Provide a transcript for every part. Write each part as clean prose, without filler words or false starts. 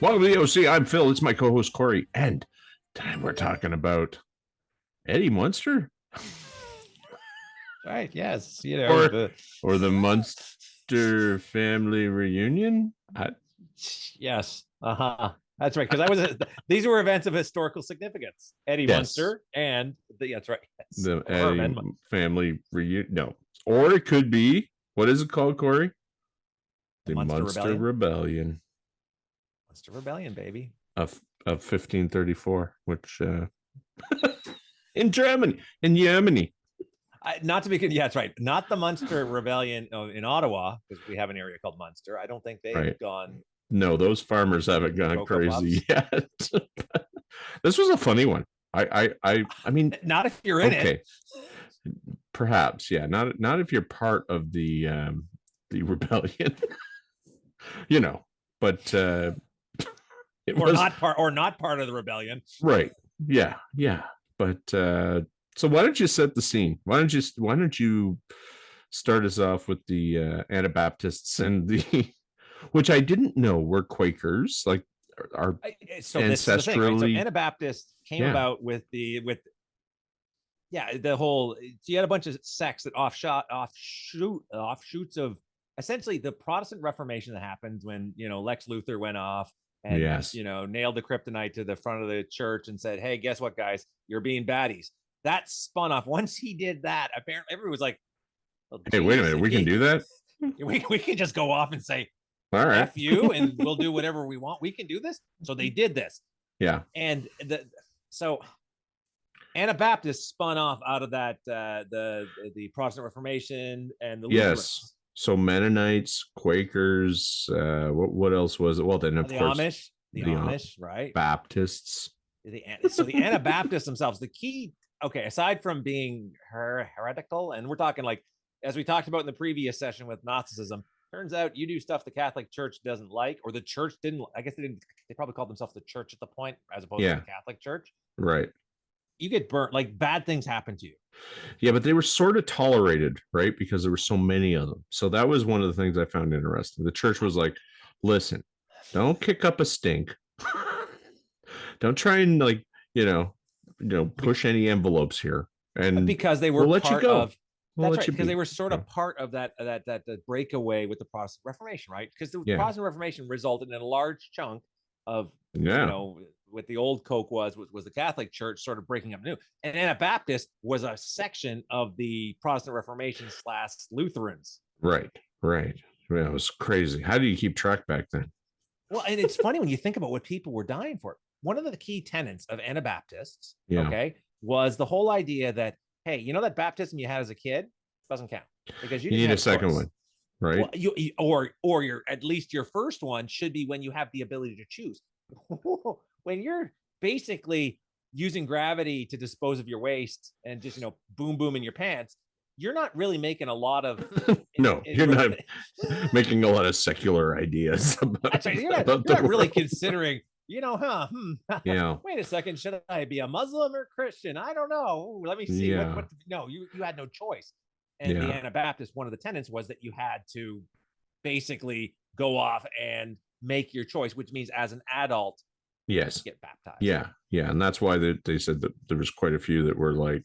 Welcome to the OC. I'm Phil. It's my co-host Corey, and today we're talking about Eddie Munster, Right. Yes. or the Munster family reunion. Yes. That's right. Because these were events of historical significance. Eddie Munster and that's right. Yes. The Eddie family reunion. No, or it could be, what is it called, Corey? The Munster Rebellion. Munster Rebellion, baby. Of 1534, which in Germany. Not to be, yeah, that's right. Not the Munster Rebellion in Ottawa, because we have an area called Munster. I don't think they've gone. No, those farmers haven't gone crazy yet. This was a funny one. I mean, not if you're in it. Perhaps, yeah. Not if you're part of the rebellion. But not part of the rebellion. Right. Yeah. But so why don't you set the scene? Why don't you start us off with the Anabaptists and the which I didn't know were Quakers, like our ancestrally. So Anabaptists came about with the whole. So you had a bunch of sects that offshoots of essentially the Protestant Reformation that happened when Lex Luthor went off and nailed the kryptonite to the front of the church and said, "Hey, guess what, guys? You're being baddies." That spun off. Once he did that, apparently everyone was like, "Hey, wait a minute, we can do that. We can just go off and say, all right, F you, and we'll do whatever we want. We can do this." So they did this. Yeah. And so Anabaptists spun off out of that the Protestant Reformation and the Lutherans. So Mennonites, Quakers, what else was it? Well, then of course the Amish, right? Baptists. So the Anabaptists themselves, the key. Okay, aside from being heretical, and we're talking like, as we talked about in the previous session with Gnosticism, turns out you do stuff the Catholic Church doesn't like, or the Church didn't. I guess they didn't. They probably called themselves the Church at the point, as opposed to the Catholic Church. Right. You get burnt. Like bad things happen to you. Yeah, but they were sort of tolerated, right? Because there were so many of them. So that was one of the things I found interesting. The church was like, "Listen, don't kick up a stink. Don't try and push any envelopes here." And because they were we'll let you go. That's right, because they were sort of part of that breakaway with the Protestant Reformation, right? Because the Protestant Reformation resulted in a large chunk of what the old Coke was the Catholic Church sort of breaking up new. And Anabaptist was a section of the Protestant Reformation / Lutherans. Right. Yeah, it was crazy. How do you keep track back then? Well, and it's funny when you think about what people were dying for. One of the key tenets of Anabaptists, was the whole idea that, hey, that baptism you had as a kid doesn't count because you need a second one, right? Well, or your at least your first one should be when you have the ability to choose. When you're basically using gravity to dispose of your waste and just boom in your pants, you're not really making a lot of you're not making a lot of secular ideas about, that's right. You're not really considering wait a second, should I be a Muslim or Christian? I don't know. Let me see. You had no choice. And the Anabaptist, one of the tenets was that you had to basically go off and make your choice, which means as an adult, get baptized. And that's why they said that there was quite a few that were like,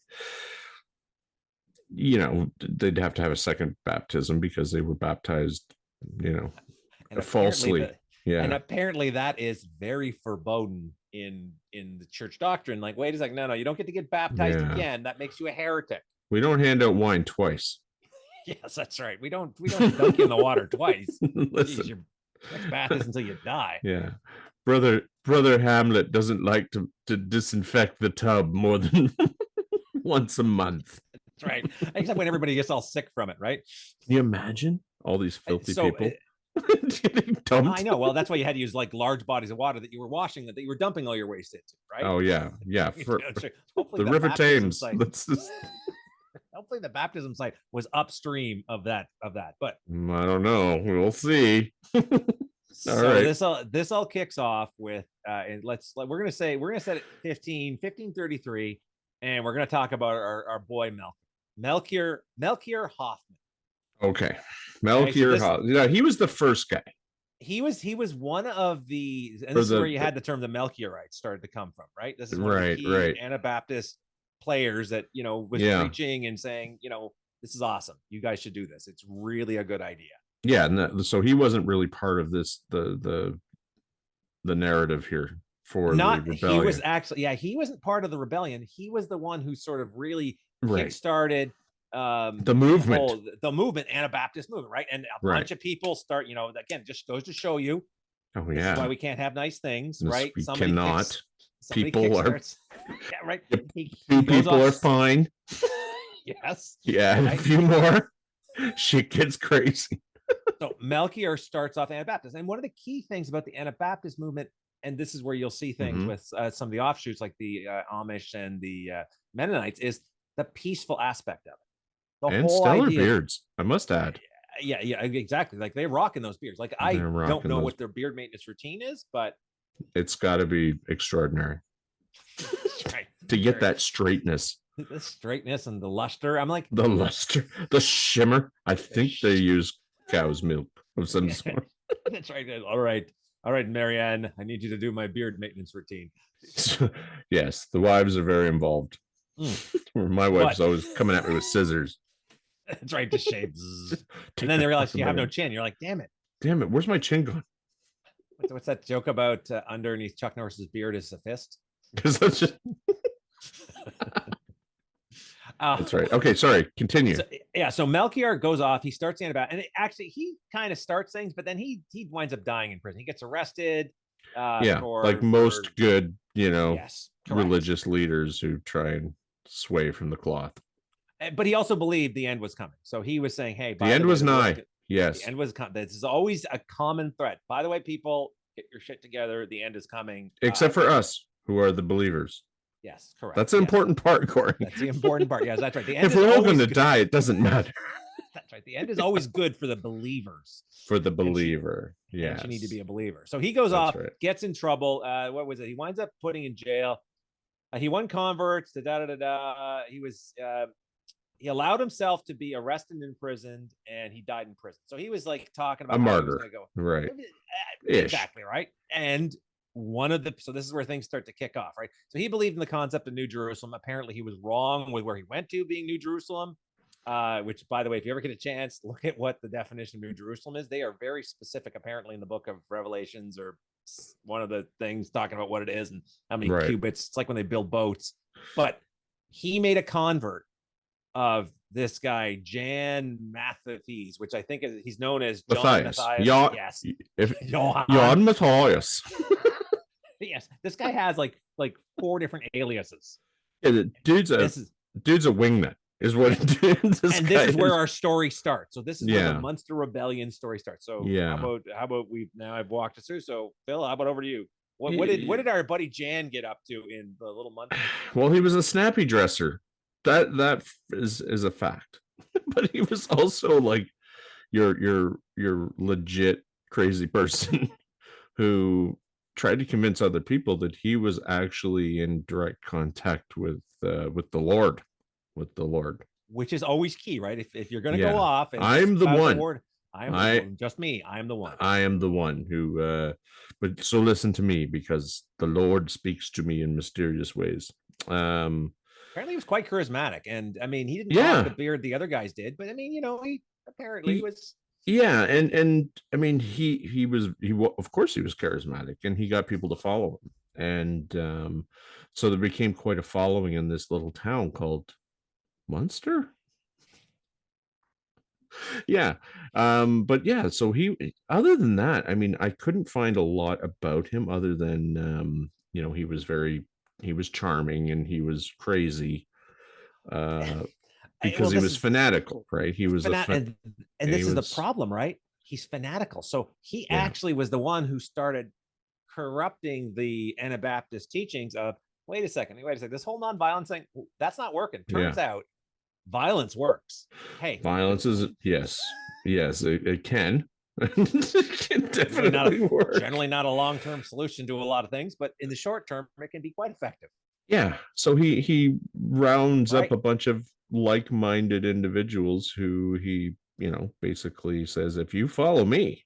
they'd have to have a second baptism because they were baptized, falsely. And apparently that is very forbidden in the church doctrine. Like, wait a second, no, you don't get to get baptized again. That makes you a heretic. We don't hand out wine twice. Yes, that's right. We don't dunk you in the water twice. Listen. Jeez, your next bath is until you die. Yeah. Brother Hamlet doesn't like to disinfect the tub more than once a month. That's right. Except when everybody gets all sick from it, right? Can you imagine all these filthy people getting dumped? I know. Well, that's why you had to use like large bodies of water that you were washing, that you were dumping all your waste into, right? Oh yeah. The River Thames. Hopefully the baptism site was upstream of that. But I don't know. We'll see. This all kicks off with and we're gonna set it 1533, and we're gonna talk about our boy Melchior Hoffman. Okay, Melchior Hoffman. Yeah, he was the first guy. He was one of the, and this is where you had the term the Melchiorites started to come from, right? This is one of the key Anabaptist players that, you know, was preaching and saying, you know, this is awesome. You guys should do this. It's really a good idea. Yeah, and so he wasn't really part of this the narrative here for the rebellion. He was actually, he wasn't part of the rebellion. He was the one who sort of really kick-started the movement, Anabaptist movement, right? And a bunch of people start, you know, again, just goes to show you. Oh this is why we can't have nice things, right? Somebody cannot. People are right. Two people are fine. Yes. Yeah, right? A few more. Shit gets crazy. So Melchior starts off Anabaptist, and one of the key things about the Anabaptist movement, and this is where you'll see things with some of the offshoots like the Amish and the Mennonites, is the peaceful aspect of it. The and whole stellar idea, beards, I must add. Yeah, exactly. Like they're rocking those beards. Like I don't know what their beard maintenance routine is, but it's got to be extraordinary to get that straightness. The straightness and the luster. I'm like the luster, the shimmer. I think they use cow's milk of some sort. That's right. All right, Marianne, I need you to do my beard maintenance routine. Yes, the wives are very involved. My wife's always coming at me with scissors. That's right, to shave. And then they realize you have no chin. You're like, damn it, where's my chin gone? What's that joke about underneath Chuck Norris's beard is a fist? Because that's just that's right. Okay, sorry. Continue. So Melchior goes off. He starts the Anabaptist, and he kind of starts things, but then he winds up dying in prison. He gets arrested. Like most good, you know, religious leaders who try and sway from the cloth. But he also believed the end was coming. So he was saying, "Hey, the end was nigh." Yes, the end was coming. This is always a common thread. By the way, people, get your shit together. The end is coming. Except for us, who are the believers. Yes, correct. That's the important part, Corey. That's the important part. Yes, that's right. The end if we're all going to die, it doesn't matter. That's right. The end is always good for the believers. For the believer, yeah. You need to be a believer. So he goes off, gets in trouble. What was it? He winds up putting in jail. He won converts. He was. He allowed himself to be arrested and imprisoned, and he died in prison. So he was like talking about a martyr, right? Exactly right. And so this is where things start to kick off, right? So he believed in the concept of New Jerusalem. Apparently he was wrong with where he went to being New Jerusalem, which, by the way, if you ever get a chance, look at what the definition of New Jerusalem is. They are very specific, apparently, in the book of Revelations, or one of the things talking about what it is and how many cubits. It's like when they build boats. But he made a convert of this guy, Jan Mathias, which I think he's known as John Matthias. Jan Matthias. Yes, this guy has like 4 different aliases. Yeah, the dude's a wingnut, is what it is. This is where our story starts. So this is where the Munster Rebellion story starts. So how about I've walked us through. So Phil, how about over to you? What did our buddy Jan get up to in the little Munster? Well, he was a snappy dresser. That is a fact. But he was also like your legit crazy person who tried to convince other people that he was actually in direct contact with the Lord, which is always key, right? If you're going to go off, and I'm the one. Just me. I am the one. I am the one who. But so listen to me, because the Lord speaks to me in mysterious ways. Apparently, he was quite charismatic, and I mean, he didn't have the beard the other guys did, but I mean, you know, he apparently was. Yeah, and I mean, he was of course he was charismatic, and he got people to follow him, and so there became quite a following in this little town called Munster. Yeah, but yeah, so other than that, I mean, I couldn't find a lot about him other than you know, he was charming and he was crazy. Because he was fanatical, right? He was and this is the problem, right? He's fanatical. So he actually was the one who started corrupting the Anabaptist teachings of, wait a second, this whole nonviolence thing, that's not working. Turns out violence works. Hey, violence is yes, it can. It can definitely work. Generally not a long-term solution to a lot of things, but in the short term, it can be quite effective. Yeah. So he rounds up a bunch of like-minded individuals who he, you know, basically says, if you follow me,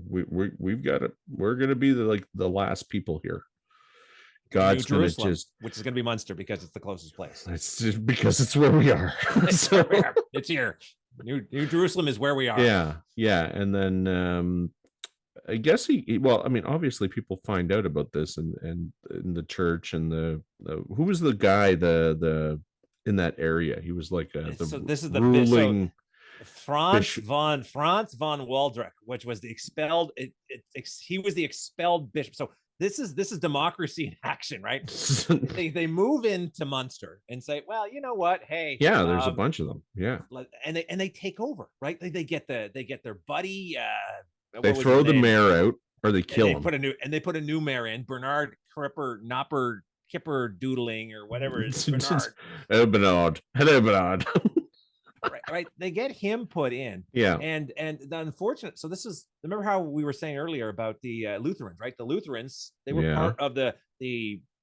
we've got to, we're going to be the last people here. God's going to just, which is going to be Munster because it's the closest place. It's just because it's where we are. So, it's here. New Jerusalem is where we are. Yeah. And then I guess well, I mean, obviously people find out about this and in the church and the who was the guy the in that area? He was like this is the ruling Franz von Waldreck, which was the expelled. He was the expelled bishop. So this is democracy in action, right? they move into Munster and say, well, you know what? Hey, there's a bunch of them. Yeah, and they take over, right? They get their buddy. They throw the mayor out, or they kill him. They put a new mayor in, Bernard Kipper Doodling or whatever. It's Bernard. Bernard. right. They get him put in. Yeah. And the unfortunate. So this is, remember how we were saying earlier about the Lutherans, right? The Lutherans, they were part of the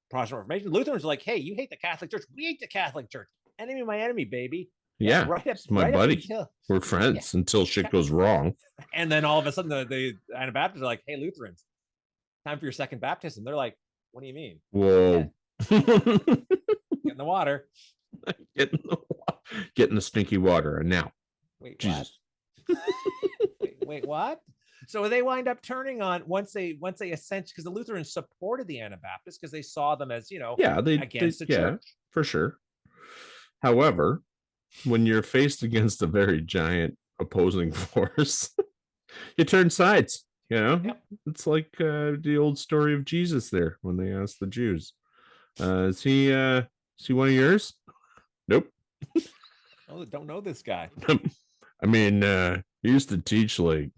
Protestant Reformation. Lutherans are like, hey, you hate the Catholic Church. We hate the Catholic Church. Enemy, my enemy, baby. Yeah, it's my buddy. We're friends until shit goes wrong. And then all of a sudden, the Anabaptists are like, "Hey, Lutherans, time for your second baptism." They're like, "What do you mean?" Whoa! Get in the water. Get in the stinky water. And now, wait, Jesus. Wait, what? So they wind up turning on once they essentially, because the Lutherans supported the Anabaptists because they saw them as against the church for sure. However, when you're faced against a very giant opposing force, you turn sides. It's like the old story of Jesus there when they asked the Jews, is he one of yours? Nope. Oh, don't know this guy. I mean, he used to teach like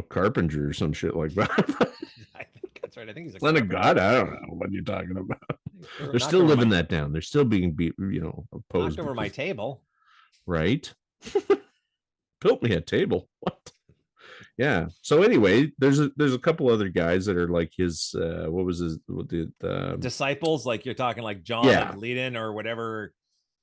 carpentry or some shit like that. I think that's right. I think he's a son of God. I don't know what you're talking about. They're still living that down. They're still being opposed. Knocked over my table. Right. Built me a table. What? Yeah. So anyway, there's a couple other guys that are like his what was the disciples, like you're talking like John Leiden or whatever.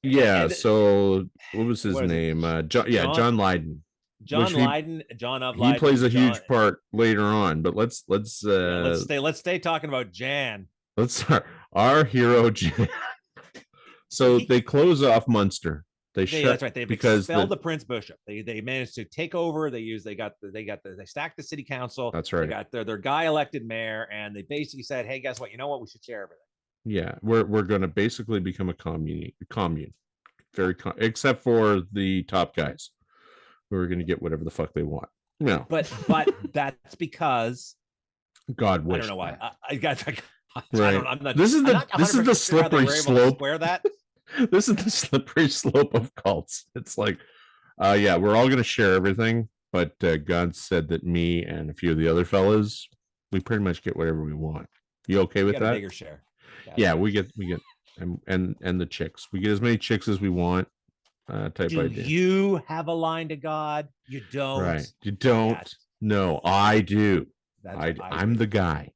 Yeah. So what was his name? John Leiden. John of Leiden. He plays a huge part later on, but let's stay talking about Jan. Let's start our hero Jan. So they close off Munster. That's right. They've expelled the Prince Bishop. They managed to take over. They stacked the city council. That's right. They got their guy elected mayor, and they basically said, "Hey, guess what? You know what? We should share everything." Yeah, we're going to basically become a commune. Except for the top guys, who are going to get whatever the fuck they want. No, but that's because God wished. I don't know why. I got. Right. I'm not. This is the slippery slope. Square that. This is the slippery slope of cults. It's like, we're all going to share everything, but God said that me and a few of the other fellas, we pretty much get whatever we want. You okay with that? A bigger share. Yeah, we get, and the chicks. We get as many chicks as we want. Type Do idea. You have a line to God. You don't. Right. You don't. No, I do. I'm the guy.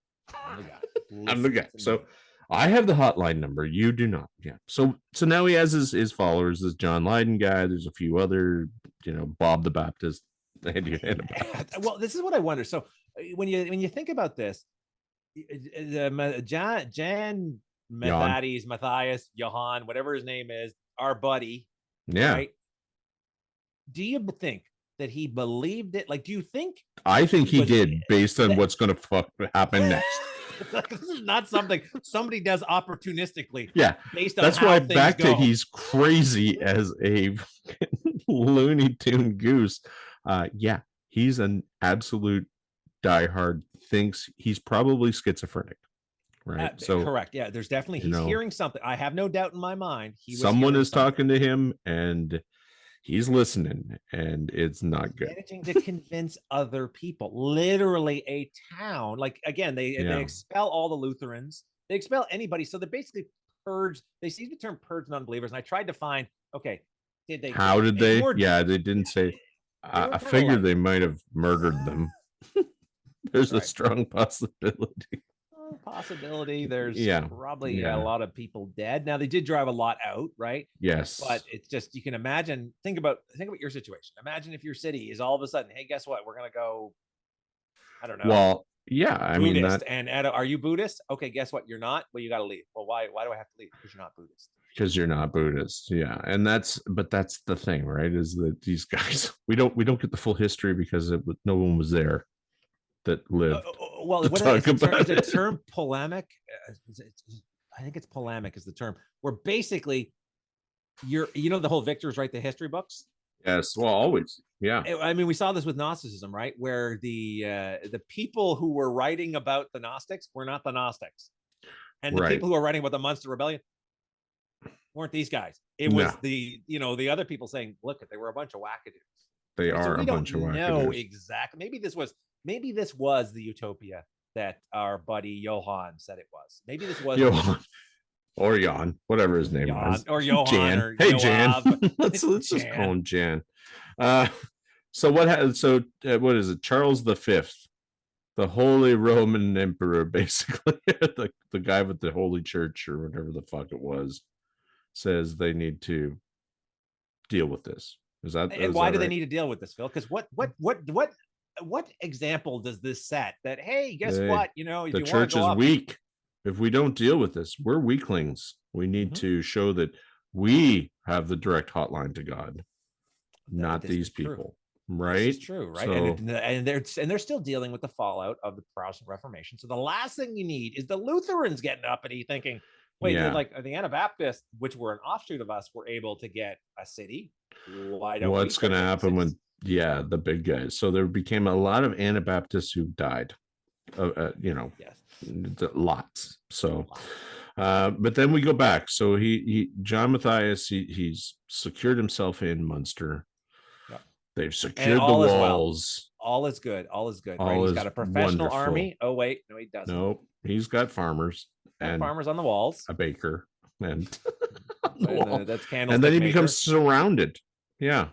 I'm the guy. So I have the hotline number. You do not. Yeah. So now he has his followers. This John Leiden guy. There's a few other, Bob the Baptist. Well, this is what I wonder. So when you think about this, Jan Matthias, Johann, whatever his name is, our buddy. Yeah. Right? Do you think that he believed it? Like, do you think? I think he did, based on what's going to happen next. This is not something somebody does opportunistically. Yeah, based on that's why back to he's crazy as a Looney Tune goose. Yeah, he's an absolute diehard. Thinks he's probably schizophrenic, right? So correct. Yeah, there's definitely he's hearing something. I have no doubt in my mind. Someone is talking to him, and he's listening, and it's not good. Managing to convince other people. Literally a town. Like, again, they expel all the Lutherans. They expel anybody. So they basically purge. They see the term purge non-believers. And I tried to find, okay, did they? How did they? Yeah, they didn't say. I figured they might have murdered them. There's a strong possibility. There's probably a lot of people dead. Now, they did drive a lot out, right? Yes. But it's just, you can imagine, think about your situation. Imagine if your city is all of a sudden, hey, guess what? We're going to go I don't know. Well, yeah, I mean Buddhist. And are you Buddhist? Okay, guess what? You're not. Well, you got to leave. Well, why do I have to leave? Because you're not Buddhist. Because you're not Buddhist, yeah, and that's the thing, right? Is that these guys we don't get the full history because no one was there that lived. Well, what is the term polemic? I think it's polemic is the term. Where basically, the whole victors write the history books. Yes, well, always, yeah. I mean, we saw this with Gnosticism, right? Where the people who were writing about the Gnostics were not the Gnostics, and the people who are writing about the Munster Rebellion weren't these guys. It was the other people saying, "Look, they were a bunch of wackadoos." They are a bunch of wackadoos. No, exactly. Maybe this was the utopia that our buddy Johann said it was. Maybe this was Johann. Or Jan, whatever his name was, or Johann, Jan. Or hey, Jan. let's just call him Jan. So what is it? Charles V, the Holy Roman Emperor, basically, the guy with the Holy Church or whatever the fuck it was, says they need to deal with this. And why do they need to deal with this, Phil? Because what example does this set that, hey, guess what? The church is weak. If we don't deal with this, we're weaklings. We need to show that we have the direct hotline to God, not these people. Right? It's true, right? So, and they're still dealing with the fallout of the Protestant Reformation. So the last thing you need is the Lutherans getting uppity, thinking, wait, like the Anabaptists, which were an offshoot of us, were able to get a city. Why don't what's going to happen when the big guys? So there became a lot of Anabaptists who died. Yes. Lots. So but then we go back. So he John Matthias, he's secured himself in Munster. Yep. They've secured the walls. All is good. Right? He's got a professional army. Oh wait, no, he doesn't. Nope. He's got farmers and farmers on the walls, a baker, and that's candles. And then he becomes surrounded. Yeah.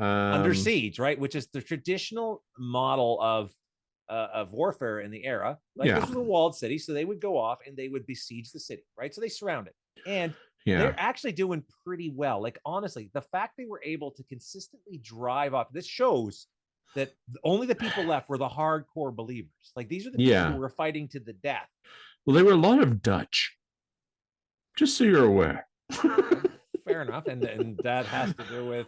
Under siege, right? Which is the traditional model of warfare in the era. This was a walled city, so they would go off and they would besiege the city, right? So they surround it, and they're actually doing pretty well. Like, honestly, the fact they were able to consistently drive off, this shows that only the people left were the hardcore believers. Like, these are the people who were fighting to the death. Well, they were a lot of Dutch, just so you're aware. Fair enough, and that has to do with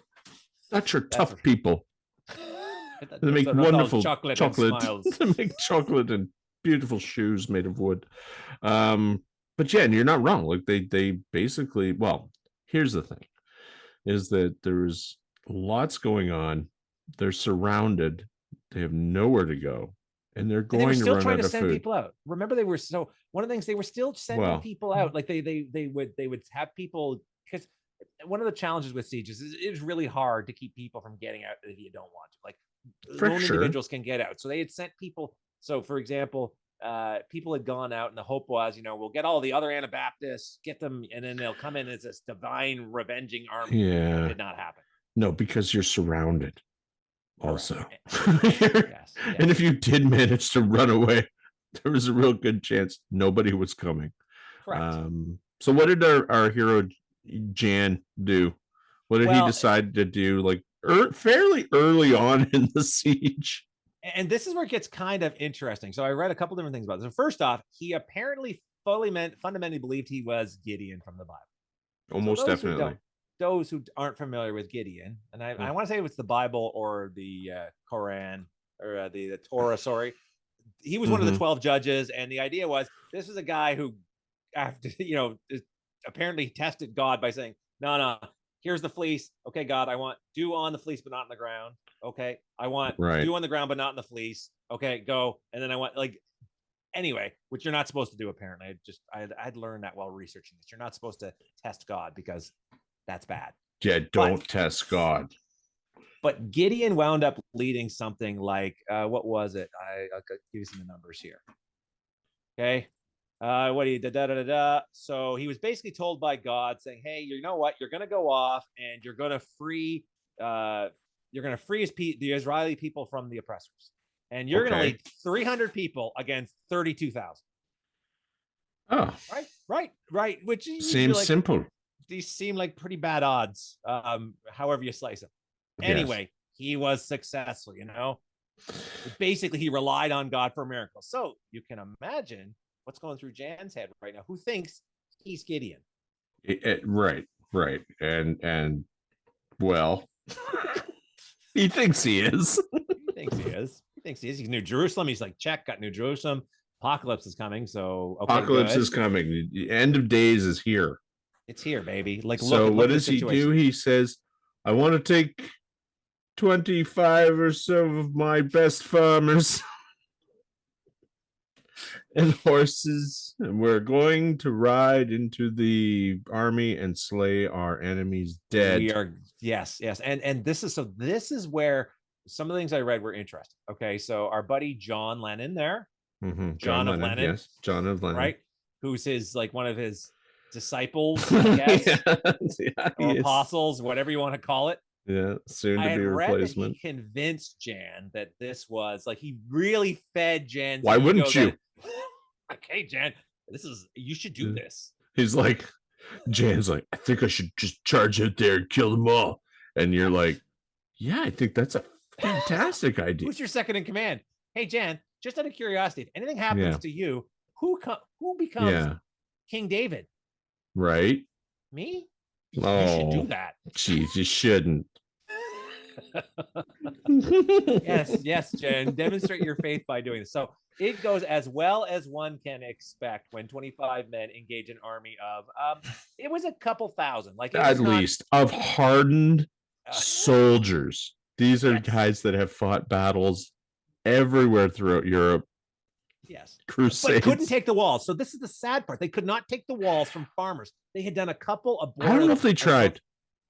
Dutch are tough people. They make wonderful chocolate. They make chocolate and beautiful shoes made of wood. But yeah, and you're not wrong. Like they basically, well, here's the thing, is that there's lots going on. They're surrounded. They have nowhere to go. And they're going to still run trying out to of send food. people out. Remember, they were one of the things they were still sending people out. Like they would have people, because one of the challenges with sieges is it's really hard to keep people from getting out if you don't want to. Like, lone individuals can get out. So they had sent people. So, for example, people had gone out, and the hope was, we'll get all the other Anabaptists, get them, and then they'll come in as this divine revenging army. Yeah, it did not happen. No, because you're surrounded. Also, yes. And if you did manage to run away, there was a real good chance nobody was coming. Correct. So what did our hero Jan do? What did he decide to do? Like fairly early on in the siege. And this is where it gets kind of interesting. So I read a couple different things about this. So first off, he apparently fundamentally believed he was Gideon from the Bible. Almost definitely. Those who aren't familiar with Gideon, and I want to say it's the Bible or the Quran or the Torah, sorry. He was one of the 12 judges, and the idea was this is a guy who, after apparently tested God by saying, no, here's the fleece. Okay, God, I want dew on the fleece, but not on the ground. Okay, I want dew on the ground, but not in the fleece. Okay, go. And then I want, anyway, which you're not supposed to do, apparently. I'd learned that while researching this. You're not supposed to test God because that's bad. Yeah, don't test God. But Gideon wound up leading something like, what was it? I'll give you some numbers here. Okay. What do you So he was basically told by God saying, hey, you know what? You're going to go off and you're going to free the Israeli people from the oppressors. And you're going to lead 300 people against 32,000. Oh. Right. Which seems simple. These seem like pretty bad odds, however you slice them. Anyway, he was successful, Basically, he relied on God for miracles. So you can imagine what's going through Jan's head right now. Who thinks he's Gideon? Right. And well, he thinks he is. He thinks he is. He's New Jerusalem. He's like, check, got New Jerusalem. Apocalypse is coming. So Apocalypse is coming. The end of days is here. It's here, baby. Like, so what does he do? He says, I want to take 25 or so of my best farmers and horses, and we're going to ride into the army and slay our enemies dead. We are, yes. And this is where some of the things I read were interesting. Okay, so our buddy John Lennon there, John of Lennon, yes, John of Lennon, right? Who's his, like, one of his disciples, I guess, or apostles, whatever you want to call it. Yeah, soon to be replacement. He convinced Jan that this was like, he really fed Jan. Why wouldn't you? Okay, Jan, you should do this. He's like, Jan's like, I think I should just charge out there and kill them all. And you're like, yeah, I think that's a fantastic idea. Who's your second in command? Hey, Jan, just out of curiosity, if anything happens to you, who becomes King David? Right? Me? Oh, you should do that. Jeez, you shouldn't. Yes, Jan. Demonstrate your faith by doing this. So it goes as well as one can expect when 25 men engage an army of it was a couple thousand, like at least of hardened soldiers. These are guys that have fought battles everywhere throughout Europe. Yes. Crusades. But couldn't take the walls. So this is the sad part. They could not take the walls from farmers. They had done a couple of I don't know if they tried.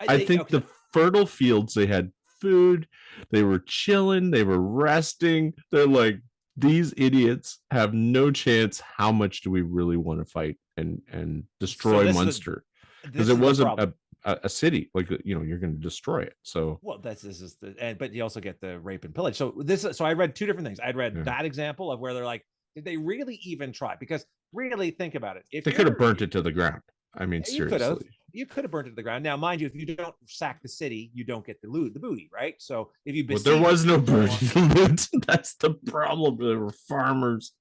I think the fertile fields, they had food, they were chilling, they were resting. They're like, these idiots have no chance. How much do we really want to fight and destroy Munster? Because it wasn't a city, like, you know, you're going to destroy it. So but you also get the rape and pillage. So I read two different things. I'd read that example of where they're like, did they really even try? Because really think about it. If they could have burnt it to the ground. I mean, seriously. You could have burnt it to the ground. Now, mind you, if you don't sack the city, you don't get the booty, right? So if you there was no booty loot. That's the problem. There were farmers.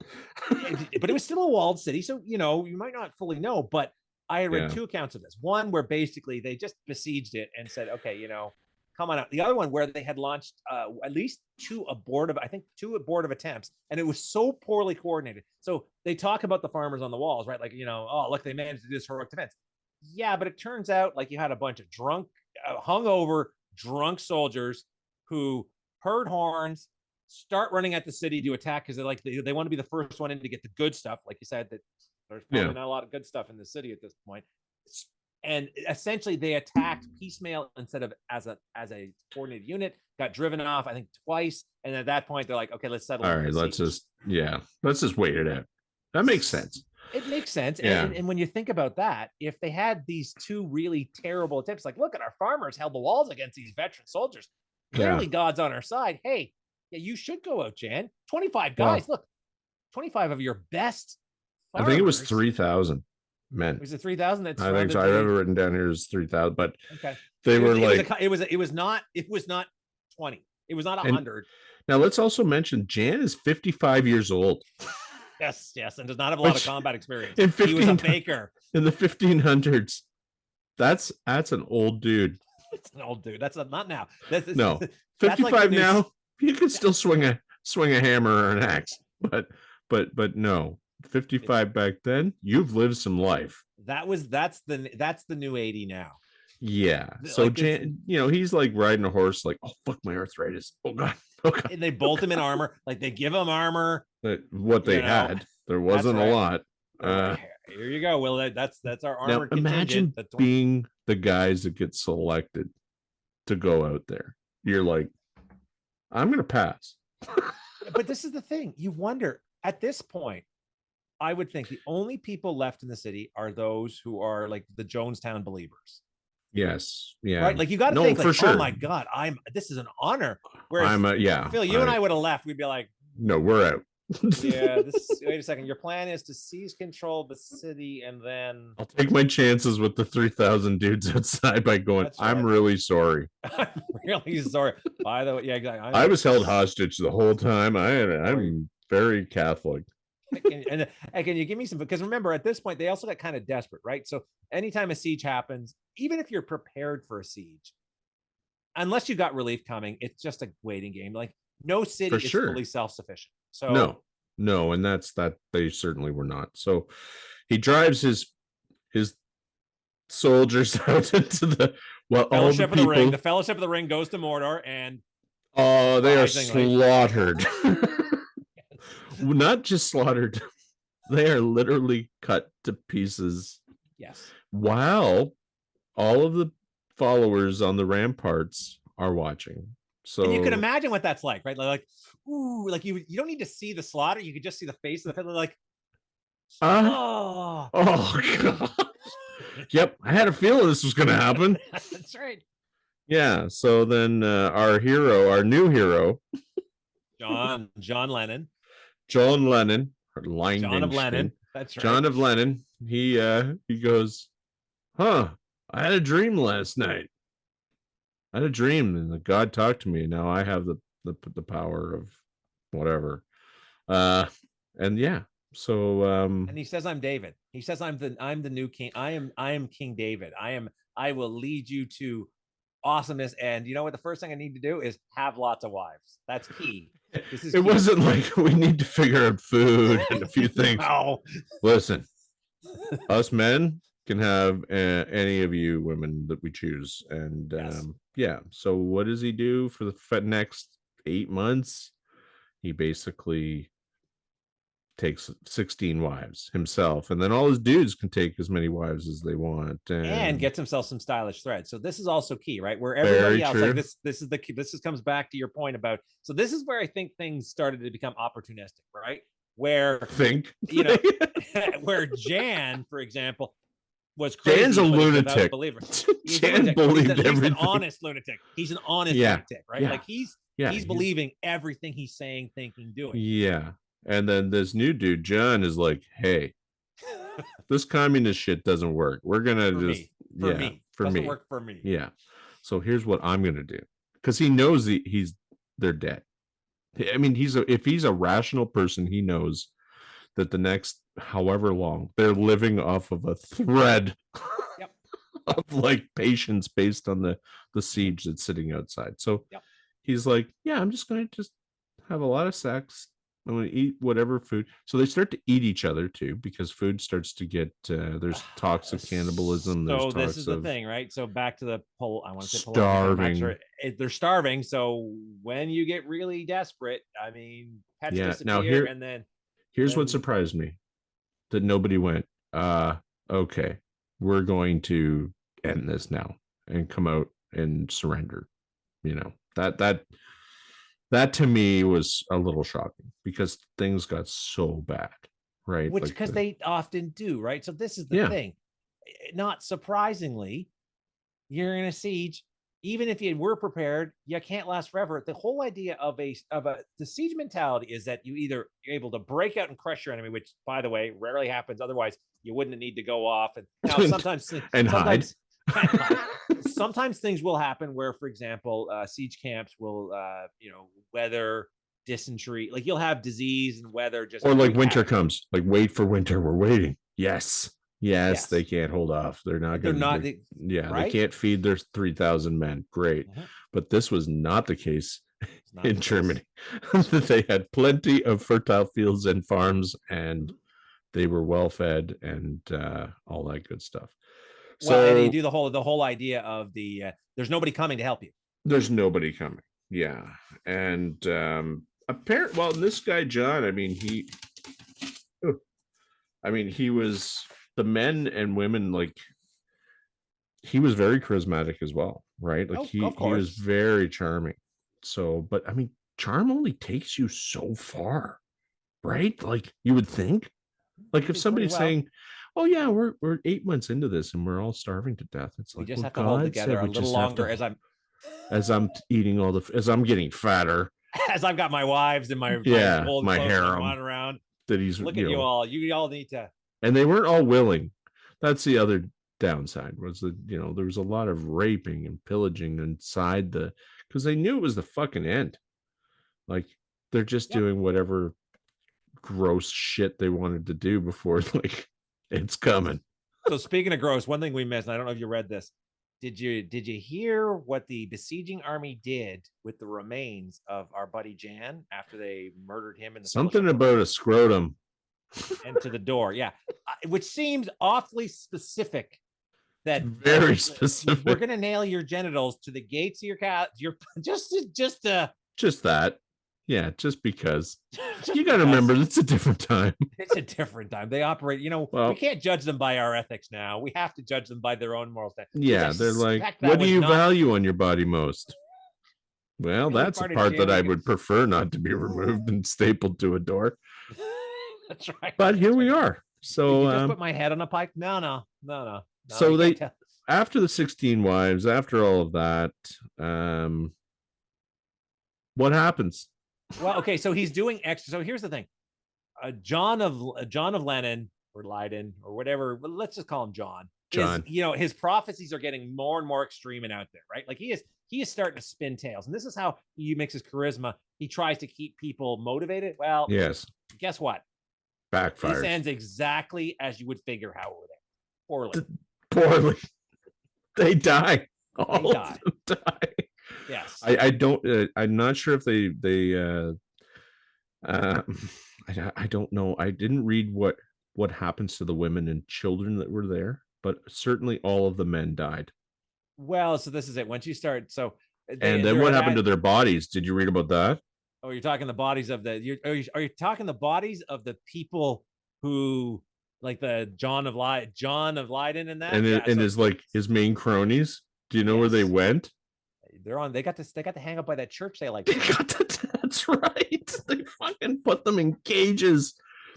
But it was still a walled city, so you know, you might not fully know. But I read two accounts of this. One where basically they just besieged it and said, okay, you know, come on out. The other one where they had launched at least two abortive attempts, and it was so poorly coordinated. So they talk about the farmers on the walls, right? Like, you know, oh, look, they managed to do this heroic defense. Yeah, but it turns out like you had a bunch of drunk, hungover, drunk soldiers who heard horns, start running at the city to attack because they want to be the first one in to get the good stuff. Like you said, that there's probably not a lot of good stuff in the city at this point. And essentially they attacked piecemeal instead of as a coordinated unit, got driven off, I think twice. And at that point they're like, okay, let's settle. All right, let's just wait it out. That makes sense. It makes sense. And when you think about that, if they had these two really terrible attempts, like, look at our farmers held the walls against these veteran soldiers. Clearly God's on our side. Hey, you should go out, Jan. 25 guys. Look, 25 of your best farmers. I think it was 3,000 men. Was it 3,000? I think so. I have it written down here as 3,000, but they were it was not 20. It was not 100. Now let's also mention Jan is 55 years old. Yes, and does not have a lot of combat experience. He was a baker in the 1500s. That's an old dude. It's an old dude. That's not now. 55 like now. You can still swing a hammer or an axe, but no. 55 back then. You've lived some life. That's the new 80 now. Yeah. So like Jan, you know, he's like riding a horse, like, oh fuck, my arthritis. Oh god. And they bolt him in armor. Like they give him armor. What they had, there wasn't a lot. Here you go. Well, that's our armor. Now imagine being the guys that get selected to go out there. You're like, I'm gonna pass. But this is the thing. You wonder at this point. I would think the only people left in the city are those who are like the Jonestown believers. Yes. Yeah. Right. Like you got to think, like, oh my God, this is an honor. Whereas, Phil, you and I would have left. We'd be like, no, we're out. Yeah, wait a second. Your plan is to seize control of the city and then I'll take my chances with the 3,000 dudes outside by going, I'm really sorry. I'm really sorry. By the way, yeah, exactly. I was held hostage the whole time. I'm very Catholic. And can you give me some, because remember at this point they also got kind of desperate, right? So anytime a siege happens, even if you're prepared for a siege, unless you got relief coming, it's just a waiting game. Like no city is fully self-sufficient. So no, and that's that they certainly were not. So he drives his soldiers out into the Fellowship of the Ring. The Fellowship of the Ring goes to Mordor, and they are slaughtered. Not just slaughtered, they are literally cut to pieces. Yes. While all of the followers on the ramparts are watching. So and you can imagine what that's like, right? Like, ooh, like you don't need to see the slaughter. You could just see the face of the fiddler, like, oh god. Yep, I had a feeling this was going to happen. That's right. Yeah. So then our new hero, John Lennon, John of Lennon. That's right. John of Lennon. He goes, I had a dream last night. I had a dream, and God talked to me. Now I have the power of whatever. And yeah. So and he says, I'm David. He says, I'm the new king. I am King David. I will lead you to awesomeness. And you know what? The first thing I need to do is have lots of wives. That's key. It wasn't like we need to figure out food and a few things. No. Listen, us men can have any of you women that we choose. And yeah. So what does he do for the next 8 months? He basically takes 16 wives himself, and then all his dudes can take as many wives as they want, and gets himself some stylish thread. So this is also key, right? Where everybody else, like this comes back to your point about. So this is where I think things started to become opportunistic, right? Where where Jan, for example, was crazy. Jan's a lunatic. Jan believed everything. He's an honest lunatic. He's an honest lunatic, right? Yeah. Like he's believing everything he's saying, thinking, doing. Yeah. And then this new dude, John, is like, hey, this communist shit doesn't work. We're going to doesn't work for me. Yeah. So here's what I'm going to do. Because he knows they're dead. I mean, if he's a rational person, he knows that the next however long they're living off of a thread of like patience based on the siege that's sitting outside. So he's like, yeah, I'm just going to have a lot of sex. I'm going to eat whatever food. So they start to eat each other too, because food starts to get, there's talks of cannibalism. So this is the thing, right? So back to the poll. I want to say starving. They're starving. So when you get really desperate, I mean, pets disappear. Now here's what surprised me, that nobody went, okay, we're going to end this now and come out and surrender. You know, that to me was a little shocking, because things got so bad, right? Which because they often do, right? So this is the thing. Not surprisingly, you're in a siege. Even if you were prepared, you can't last forever. The whole idea of the siege mentality is that you're able to break out and crush your enemy, which, by the way, rarely happens. Otherwise, you wouldn't need to go off. And now hide. Sometimes things will happen where, for example, siege camps will, weather, dysentery, like you'll have disease and weather, just or like winter comes, like wait for winter. We're waiting. Yes. They can't hold off. They're not going to. They can't feed their 3,000 men. Great. But this was not the case in Germany. They had plenty of fertile fields and farms, and they were well fed and all that good stuff. Well, and you do the whole idea of there's nobody coming to help you. There's nobody coming. Yeah. And this guy, John, he was, the men and women, like, he was very charismatic as well, right? Like he was very charming. So, but I mean, charm only takes you so far, right? Like you would think, like if somebody's saying, oh yeah, we're 8 months into this and we're all starving to death. It's like, we just have to hold together a little longer as I'm eating as I'm getting fatter. As I've got my wives and my old my harem around. That he's look at you all. You all need to. And they weren't all willing. That's the other downside, was that there was a lot of raping and pillaging inside because they knew it was the fucking end. Like they're just doing whatever gross shit they wanted to do before like it's coming. So speaking of gross, one thing we missed, and I don't know if you read this. Did you hear what the besieging army did with the remains of our buddy Jan after they murdered him in the something about a scrotum and to the door? Yeah, which seems awfully specific. That very specific. We're gonna nail your genitals to the gates of your cat. You're just that. Yeah, just because you got to remember it's a different time. It's a different time. They operate, we can't judge them by our ethics now. We have to judge them by their own moral standards. Yeah, they're like, what do you value on your body most? Well, that's a part that I would prefer not to be removed and stapled to a door. That's right. But here we are. So just put my head on a pike. No. So they, after the 16 wives, after all of that, what happens? Well, okay, so he's doing extra. So here's the thing: John of Lennon or Leiden or whatever. Let's just call him John. John. His prophecies are getting more and more extreme and out there, right? Like he is starting to spin tales, and this is how he makes his charisma. He tries to keep people motivated. Well, yes. Guess what? Backfires. This ends exactly as you would figure how over there. Poorly. They die. All of them die. Yes. I don't. I'm not sure if they. I don't know. I didn't read what happens to the women and children that were there, but certainly all of the men died. Well, so this is it. Once you start, and then what happened to their bodies? Did you read about that? Oh, you're talking the bodies of are you talking the bodies of the people who, like the John of Leiden and that, and his main cronies? Do you know where they went? They got to hang up by that church they like. That's right. They fucking put them in cages.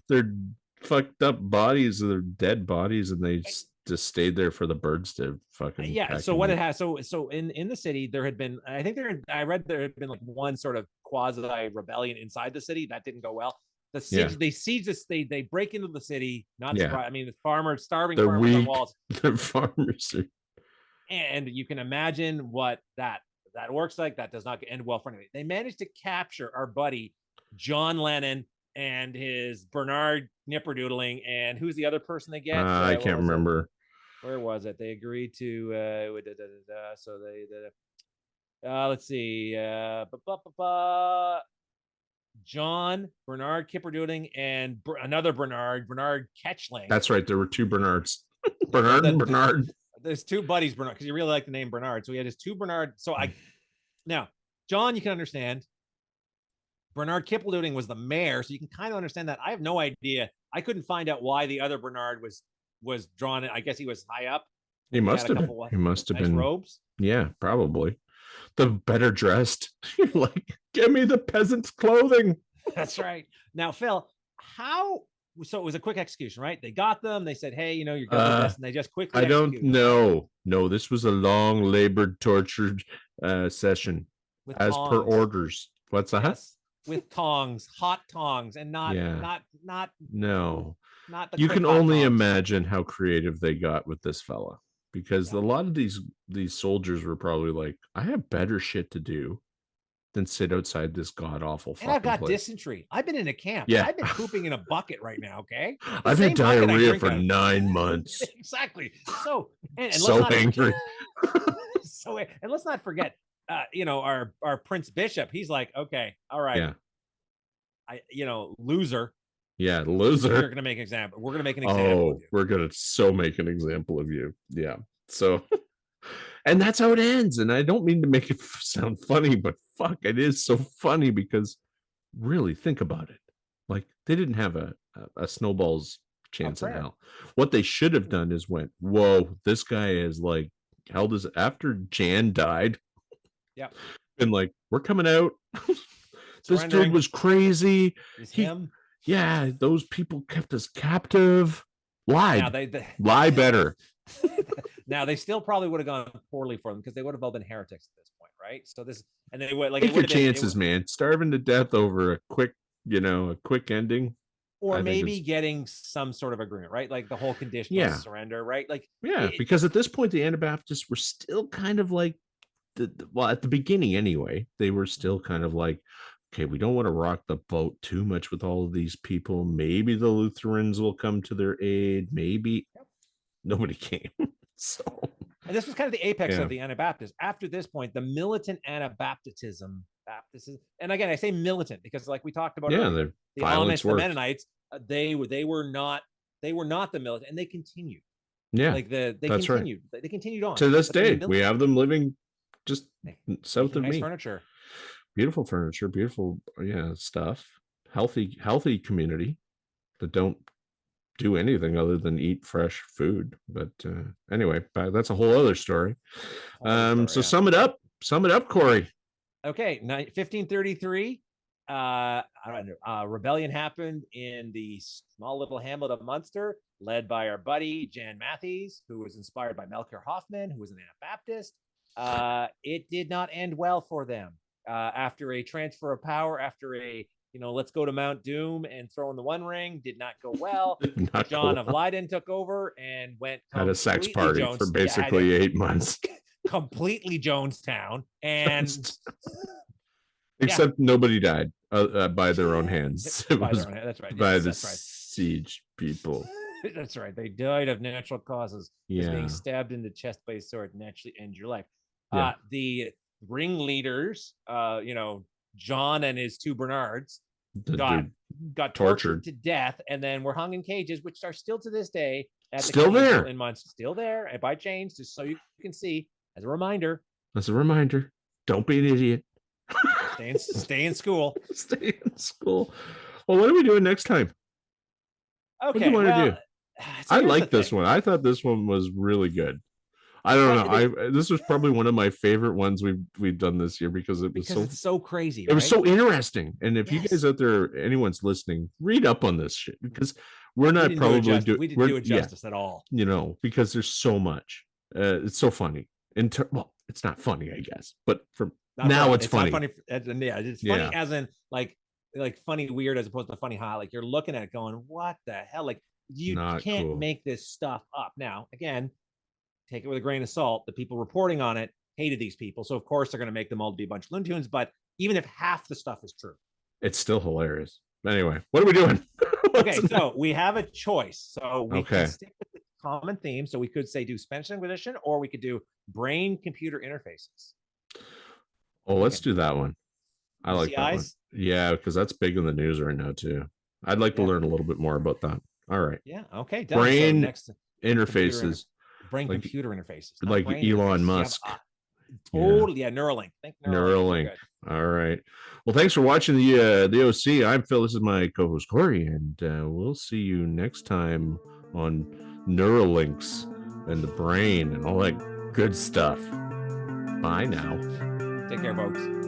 They're fucked up bodies, they're dead bodies, and they just stayed there for the birds to fucking so what it has so in the city there had been, I read there had been like one sort of quasi rebellion inside the city that didn't go well. The siege, they siege this, they break into the city, I mean the farmers, starving farmers on walls. The farmers are... And you can imagine what that works like. That does not end well for anybody. They managed to capture our buddy John Lennon and his Bernard Knipperdoodling, and who's the other person they get? I can't remember. Where was it? They agreed to so they let's see, John, Bernard Knipperdoodling, and another Bernard Ketchling. That's right. There were two Bernards. Bernard. There's two buddies, Bernard, because you really like the name Bernard. So he had his two Bernard. Now, John, you can understand. Bernard Knipperdoodling was the mayor, so you can kind of understand that. I have no idea. I couldn't find out why the other Bernard was drawn in. I guess he was high up. He must have been robes. Yeah, probably. The better dressed. You're like, give me the peasant's clothing. That's right. Now, Phil, so it was a quick execution, right? They got them. They said, "Hey, you're going to this," and they just quickly. I don't know. No, this was a long, labored, tortured session, with as tongs. Per orders. What's that? Yes, with tongs, hot tongs, and not. No. Not you can only imagine how creative they got with this fella, because a lot of these soldiers were probably like, "I have better shit to do than sit outside this god awful fucking place. And I've got dysentery. I've been in a camp. Yeah. I've been pooping in a bucket right now. Okay. I've had diarrhea for 9 months. Exactly. So, and so angry. And let's not forget, our Prince Bishop, he's like, okay, all right. Yeah. Loser. Yeah. Loser. We're going to make an example. We're going to make an example. Oh, we're going to make an example of you. Yeah. So, and that's how it ends. And I don't mean to make it sound funny, but fuck, it is so funny, because really think about it. Like, they didn't have a snowball's chance in hell. What they should have done is went, whoa, this guy is like held his, after Jan died. Yeah. And like, we're coming out. This dude was crazy. Yeah, those people kept us captive. Lied. Now lie better. Now, they still probably would have gone poorly for them, because they would have all been heretics at this point, right? So this, and they would like take your chances, man. Starving to death over a quick ending, or maybe getting some sort of agreement, right? Like the whole conditional surrender, right? Like because at this point the Anabaptists were still kind of like at the beginning anyway, they were still kind of like, okay, we don't want to rock the boat too much with all of these people. Maybe the Lutherans will come to their aid. Maybe nobody came. So, and this was kind of the apex of the Anabaptists. After this point, the militant Anabaptism, and again, I say militant because, like we talked about, earlier, the Amish, the Mennonites, they were not the militant, and they continued. Yeah, like they continued. Right. They continued on to this day. We have them living just south of me. Furniture, beautiful furniture, beautiful stuff. Healthy community that don't do anything other than eat fresh food. But anyway, that's a whole other story. Sum it up, Corey. Okay, 1533. Rebellion happened in the small little hamlet of Munster, led by our buddy Jan Matthews, who was inspired by Melchior Hoffman, who was an Anabaptist. It did not end well for them. After a transfer of power, after a let's go to Mount Doom and throw in the One Ring, did not go well. John of Leyden took over and had a sex party for basically 8 months. Completely Jonestown, and except nobody died by their own hands. It was that's right. By the siege people. That's right. They died of natural causes. Being stabbed in the chest by a sword naturally ends your life. The ringleaders, John and his two Bernards, got tortured to death, and then were hung in cages, which are still to this day still there in Munster, still there, and by chains, just so you can see as a reminder. Don't be an idiot. Stay in school. Stay in school. Well, what are we doing next time? Okay. What do you want to do? I like this one. I thought this one was really good. I don't know. This was probably one of my favorite ones we've done this year because it's so crazy. It was so interesting. And if you guys out there, anyone's listening, read up on this shit because we didn't do it justice at all. Because there's so much. It's so funny. It's not funny, I guess, but it's funny. Not funny. It's funny as in like funny weird as opposed to funny hot. Like you're looking at it going, what the hell? Like you can't make this stuff up. Now, again, take it with a grain of salt. The people reporting on it hated these people, so of course they're going to make them all to be a bunch of Looney Tunes. But even if half the stuff is true, it's still hilarious. Anyway, what are we doing? Okay, so we have a choice. So we can stick with the common theme. So we could say do Spanish Inquisition, or we could do brain-computer interfaces. Oh, let's do that one. I like that one. Yeah, because that's big in the news right now too. I'd like to learn a little bit more about that. All right. Yeah. Okay. Done. Brain interfaces. Brain-computer interfaces. Like Elon Musk. Totally. Yeah. Neuralink. Think Neuralink. All right. Well, thanks for watching the OC. I'm Phil. This is my co-host Corey, and we'll see you next time on Neuralinks and the brain and all that good stuff. Bye now. Take care, folks.